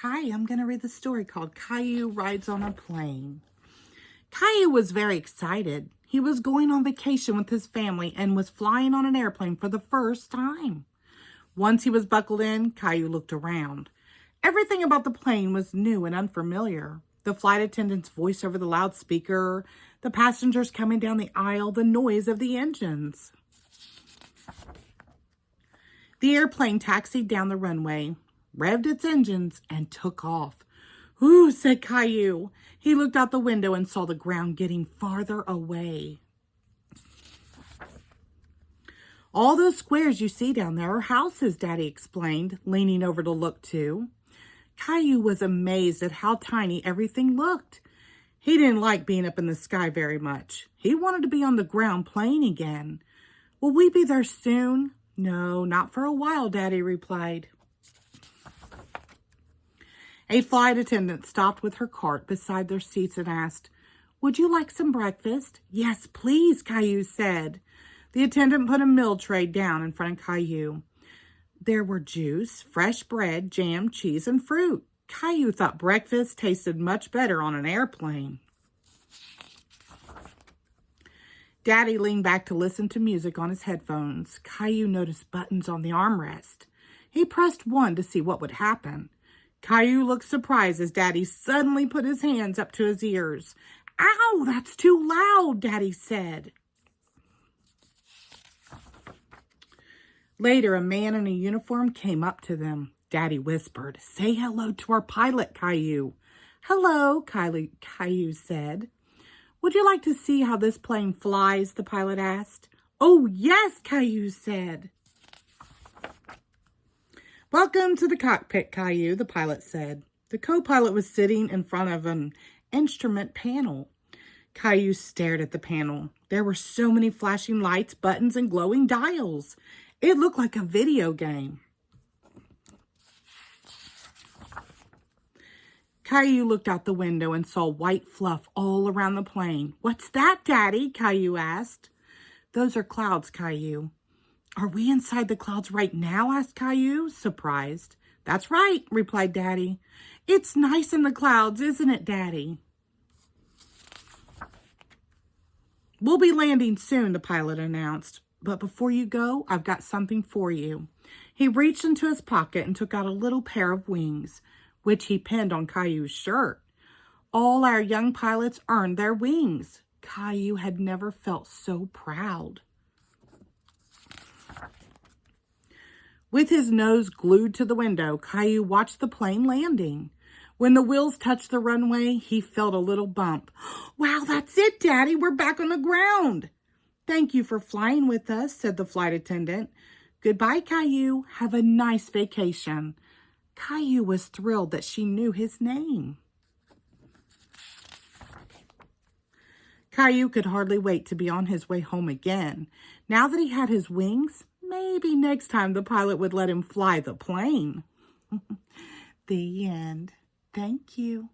Hi, I'm going to read the story called Caillou Rides on a Plane. Caillou was very excited. He was going on vacation with his family and was flying on an airplane for the first time. Once he was buckled in, Caillou looked around. Everything about the plane was new and unfamiliar. The flight attendant's voice over the loudspeaker, the passengers coming down the aisle, the noise of the engines. The airplane taxied down the runway, revved its engines, and took off. "Ooh," said Caillou. He looked out the window and saw the ground getting farther away. "All those squares you see down there are houses," Daddy explained, leaning over to look too. Caillou was amazed at how tiny everything looked. He didn't like being up in the sky very much. He wanted to be on the ground playing again. "Will we be there soon?" "No, not for a while," Daddy replied. A flight attendant stopped with her cart beside their seats and asked, "Would you like some breakfast?" "Yes, please," Caillou said. The attendant put a meal tray down in front of Caillou. There were juice, fresh bread, jam, cheese, and fruit. Caillou thought breakfast tasted much better on an airplane. Daddy leaned back to listen to music on his headphones. Caillou noticed buttons on the armrest. He pressed one to see what would happen. Caillou looked surprised as Daddy suddenly put his hands up to his ears. "Ow, that's too loud," Daddy said. Later, a man in a uniform came up to them. Daddy whispered, "Say hello to our pilot, Caillou." "Hello," Caillou said. "Would you like to see how this plane flies?" the pilot asked. "Oh, yes," Caillou said. "Welcome to the cockpit, Caillou," the pilot said. The co-pilot was sitting in front of an instrument panel. Caillou stared at the panel. There were so many flashing lights, buttons, and glowing dials. It looked like a video game. Caillou looked out the window and saw white fluff all around the plane. "What's that, Daddy?" Caillou asked. "Those are clouds, Caillou." "Are we inside the clouds right now?" asked Caillou, surprised. "That's right," replied Daddy. "It's nice in the clouds, isn't it, Daddy?" "We'll be landing soon," the pilot announced. "But before you go, I've got something for you." He reached into his pocket and took out a little pair of wings, which he pinned on Caillou's shirt. All our young pilots earned their wings. Caillou had never felt so proud. With his nose glued to the window, Caillou watched the plane landing. When the wheels touched the runway, he felt a little bump. "Wow, that's it, Daddy. We're back on the ground." "Thank you for flying with us," said the flight attendant. "Goodbye, Caillou. Have a nice vacation." Caillou was thrilled that she knew his name. Caillou could hardly wait to be on his way home again. Now that he had his wings, maybe next time the pilot would let him fly the plane. The end. Thank you.